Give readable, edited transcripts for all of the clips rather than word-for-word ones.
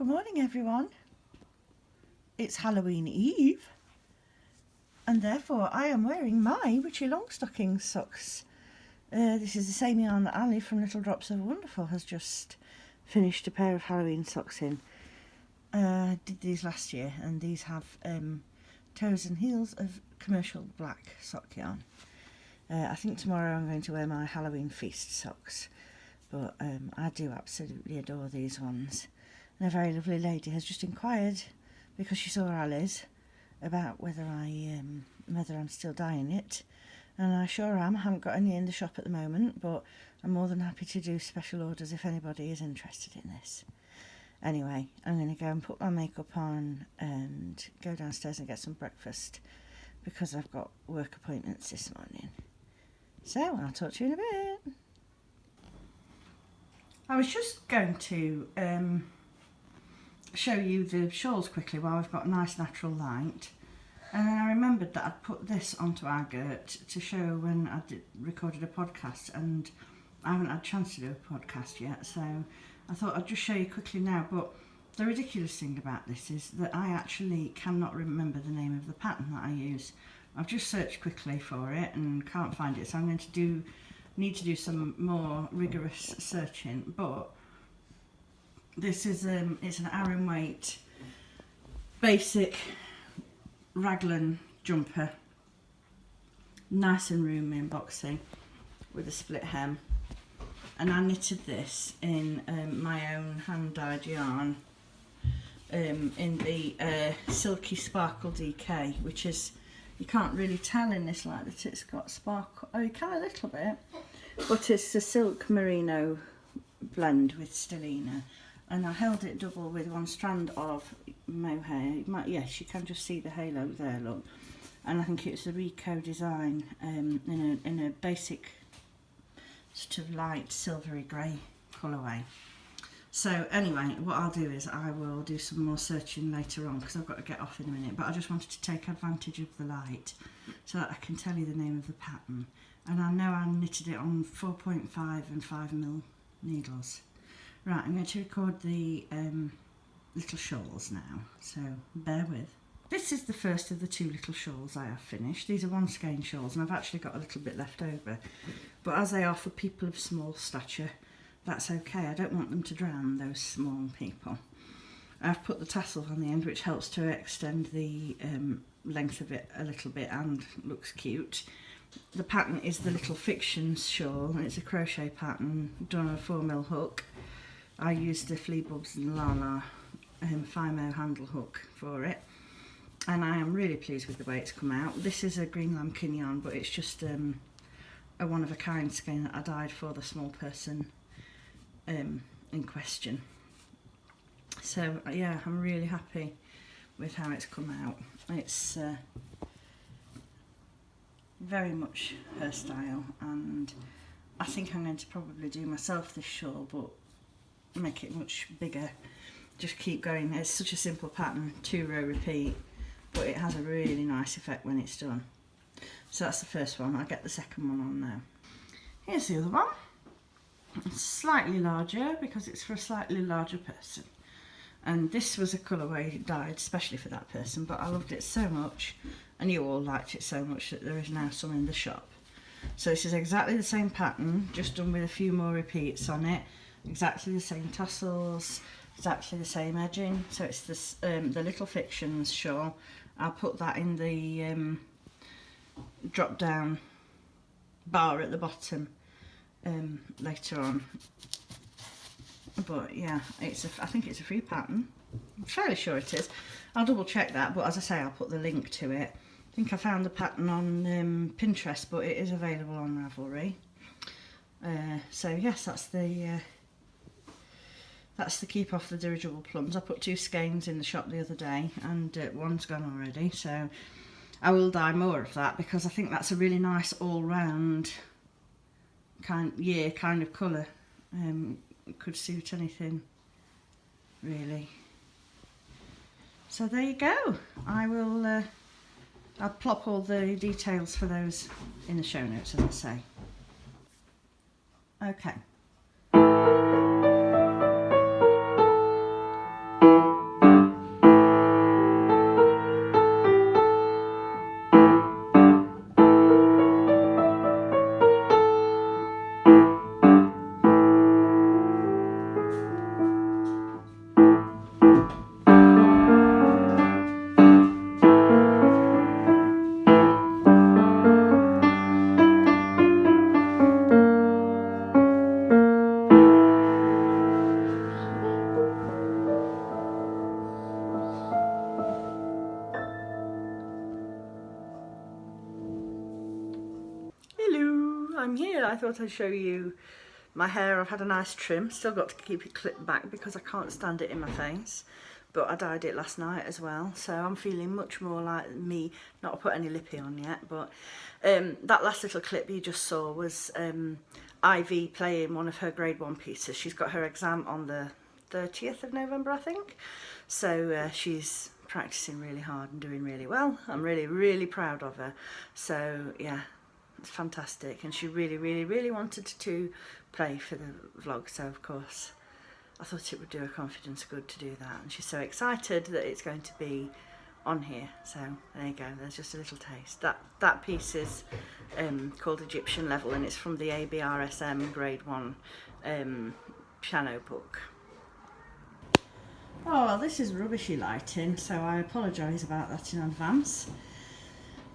Good morning everyone. It's Halloween Eve and therefore I am wearing my Witchy Longstocking socks. This is the same yarn that Ali from Little Drops of Wonderful has just finished a pair of Halloween socks in. Did these last year and these have toes and heels of commercial black sock yarn. I think tomorrow I'm going to wear my Halloween Feast socks, but I do absolutely adore these ones. And a very lovely lady has just inquired, because she saw Ali's, about whether I'm still dyeing it, and I sure am. I haven't got any in the shop at the moment, but I'm more than happy to do special orders if anybody is interested in this. Anyway, I'm going to go and put my makeup on and go downstairs and get some breakfast, because I've got work appointments this morning. So I'll talk to you in a bit. I was just going to show you the shawls quickly while we've got a nice natural light, and then I remembered that I'd put this onto our girt to show when I recorded a podcast, and I haven't had a chance to do a podcast yet, so I thought I'd just show you quickly now. But the ridiculous thing about this is that I actually cannot remember the name of the pattern that I use. I've just searched quickly for it and can't find it, so I'm going to need to do some more rigorous searching. But this is it's an Aran weight basic raglan jumper, nice and roomy and boxy with a split hem, and I knitted this in my own hand dyed yarn in the Silky Sparkle DK, which is, you can't really tell in this light that it's got sparkle. Oh, you can a little bit, but it's a silk merino blend with stellina. And I held it double with one strand of mohair. Yes, you can just see the halo there, look. And I think it's a Rico design in a basic sort of light silvery grey colourway. So anyway, what I'll do is I will do some more searching later on, because I've got to get off in a minute. But I just wanted to take advantage of the light so that I can tell you the name of the pattern. And I know I knitted it on 4.5 and 5mm needles. Right, I'm going to record the little shawls now, so bear with. This is the first of the two little shawls I have finished. These are one skein shawls, and I've actually got a little bit left over. But as they are for people of small stature, that's okay. I don't want them to drown those small people. I've put the tassel on the end, which helps to extend the length of it a little bit and looks cute. The pattern is the Little Fictions shawl, and it's a crochet pattern done on a 4mm hook. I used the Flea Bubs and Lala Fimo handle hook for it, and I am really pleased with the way it's come out. This is a Greenlambkin yarn, but it's just a one-of-a-kind skein that I dyed for the small person in question. So yeah, I'm really happy with how it's come out. It's very much her style, and I think I'm going to probably do myself this shawl, but make it much bigger. Just keep going. It's such a simple pattern, 2-row repeat, but it has a really nice effect when it's done. So that's the first one. I'll get the second one on now. Here's the other one. It's slightly larger because it's for a slightly larger person, and this was a colourway dyed especially for that person, but I loved it so much, and you all liked it so much, that there is now some in the shop. So this is exactly the same pattern, just done with a few more repeats on it. Exactly the same tassels, exactly the same edging. So it's this the Little Fictions shawl. I'll put that in the drop down bar at the bottom later on. But yeah, I think it's a free pattern. I'm fairly sure it is. I'll double check that, but as I say, I'll put the link to it. I think I found the pattern on Pinterest, but it is available on Ravelry. So yes, that's the keep off the dirigible plums. I put 2 skeins in the shop the other day, and one's gone already, so I will dye more of that, because I think that's a really nice all-round kind of colour. It could suit anything really. So there you go. I'll plop all the details for those in the show notes, as I say. Okay. I'm here, I thought I'd show you my hair. I've had a nice trim, still got to keep it clipped back because I can't stand it in my face. But I dyed it last night as well, so I'm feeling much more like me. Not put any lippy on yet, but that last little clip you just saw was Ivy playing one of her grade 1 pieces. She's got her exam on the 30th of November, I think. So she's practicing really hard and doing really well. I'm really, really proud of her. So yeah, it's fantastic. And she really, really, really wanted to play for the vlog, so of course I thought it would do her confidence good to do that, and she's so excited that it's going to be on here. So there you go, there's just a little taste. That piece is called Egyptian Level, and it's from the ABRSM grade 1 piano book. Oh well, this is rubbishy lighting, so I apologise about that in advance.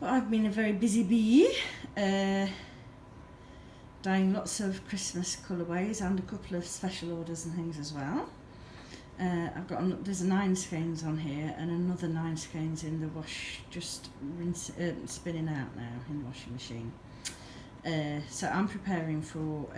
But I've been a very busy bee, dyeing lots of Christmas colourways and a couple of special orders and things as well. There's a 9 skeins on here and another 9 skeins in the wash, just spinning out now in the washing machine. So I'm preparing for,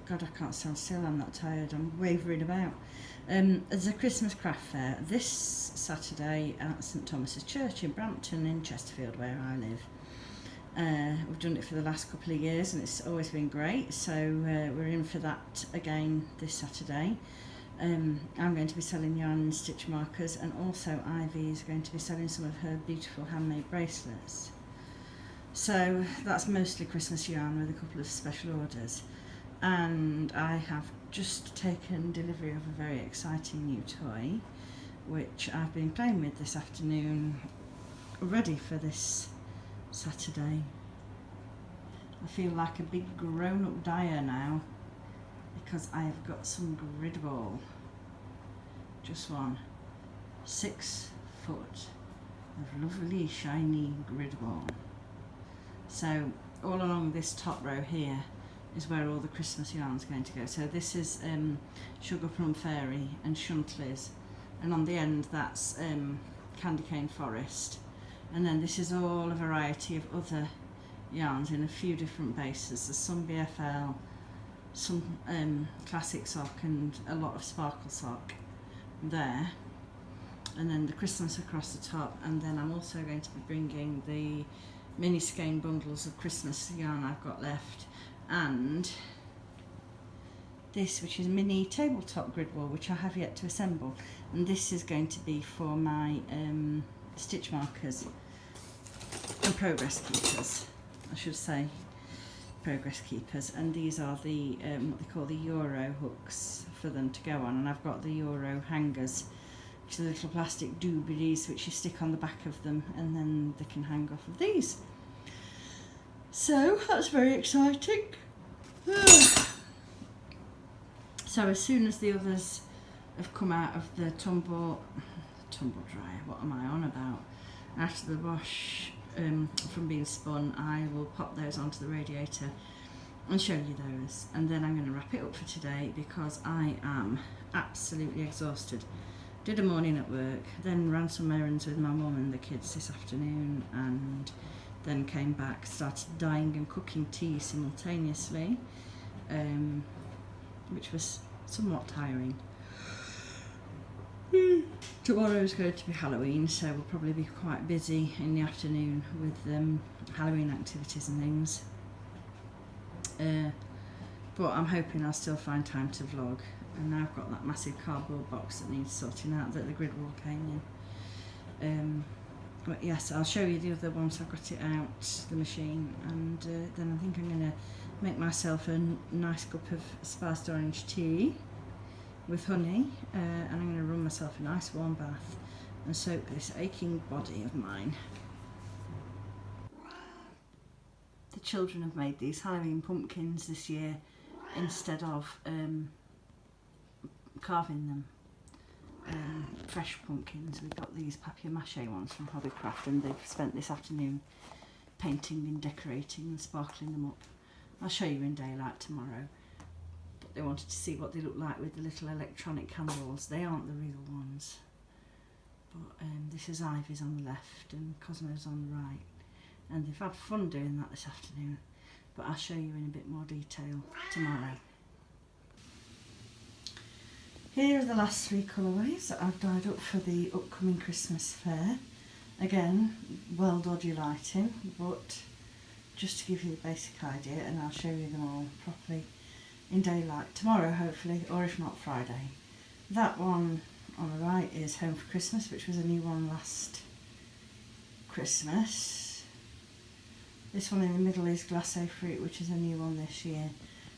God, I can't stand still, I'm not tired, I'm wavering about. There's a Christmas craft fair this Saturday at St Thomas's Church in Brampton in Chesterfield, where I live. We've done it for the last couple of years and it's always been great, so we're in for that again this Saturday. I'm going to be selling yarn and stitch markers, and also Ivy is going to be selling some of her beautiful handmade bracelets. So that's mostly Christmas yarn with a couple of special orders. And I have just taken delivery of a very exciting new toy, which I've been playing with this afternoon, ready for this Saturday. I feel like a big grown-up dyer now because I've got some grid ball. Just one 6 foot of lovely shiny grid ball. So all along this top row here is where all the Christmas yarn's going to go. So this is Sugar Plum Fairy and Shuntleys, and on the end that's Candy Cane Forest. And then this is all a variety of other yarns in a few different bases. There's some BFL, some classic sock, and a lot of sparkle sock there. And then the Christmas across the top. And then I'm also going to be bringing the mini skein bundles of Christmas yarn I've got left, and this, which is mini tabletop grid wool, which I have yet to assemble. And this is going to be for my stitch markers and progress keepers, I should say, progress keepers. And these are the what they call the Euro hooks for them to go on, and I've got the Euro hangers, which are the little plastic doobies which you stick on the back of them, and then they can hang off of these. So that's very exciting. So as soon as the others have come out of the tumble dryer, what am I on about, after the wash from being spun, I will pop those onto the radiator and show you those. And then I'm going to wrap it up for today because I am absolutely exhausted. Did a morning at work, then ran some errands with my mum and the kids this afternoon, and then came back, started dyeing and cooking tea simultaneously, which was somewhat tiring. Tomorrow's going to be Halloween, so we'll probably be quite busy in the afternoon with Halloween activities and things. But I'm hoping I'll still find time to vlog. And now I've got that massive cardboard box that needs sorting out that the grid wool came in. But yes, I'll show you the other once I've got it out the machine, and then I think I'm going to make myself a nice cup of spiced orange tea with honey, and I'm going to run myself a nice warm bath and soak this aching body of mine. The children have made these Halloween pumpkins this year instead of carving them. Fresh pumpkins. We've got these papier-mâché ones from Hobbycraft, and they've spent this afternoon painting and decorating and sparkling them up. I'll show you in daylight tomorrow, but they wanted to see what they look like with the little electronic candles. They aren't the real ones, but this is Ivy's on the left and Cosmo's on the right, and they've had fun doing that this afternoon. but I'll show you in a bit more detail tomorrow. Here are the last 3 colourways that I've dyed up for the upcoming Christmas fair. Again, well dodgy lighting, but just to give you the basic idea, and I'll show you them all properly in daylight tomorrow hopefully, or if not Friday. That one on the right is Home for Christmas, which was a new one last Christmas. This one in the middle is Glacé Fruit, which is a new one this year.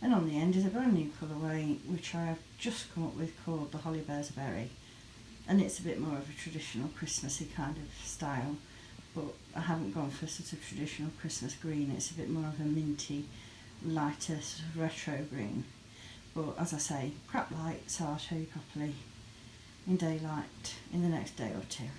And on the end is a brand new colourway, which I have just come up with, called the Holly Bears Berry. And it's a bit more of a traditional Christmassy kind of style, but I haven't gone for sort of traditional Christmas green. It's a bit more of a minty, lighter sort of retro green. But as I say, crap light, so I'll show you properly in daylight in the next day or two.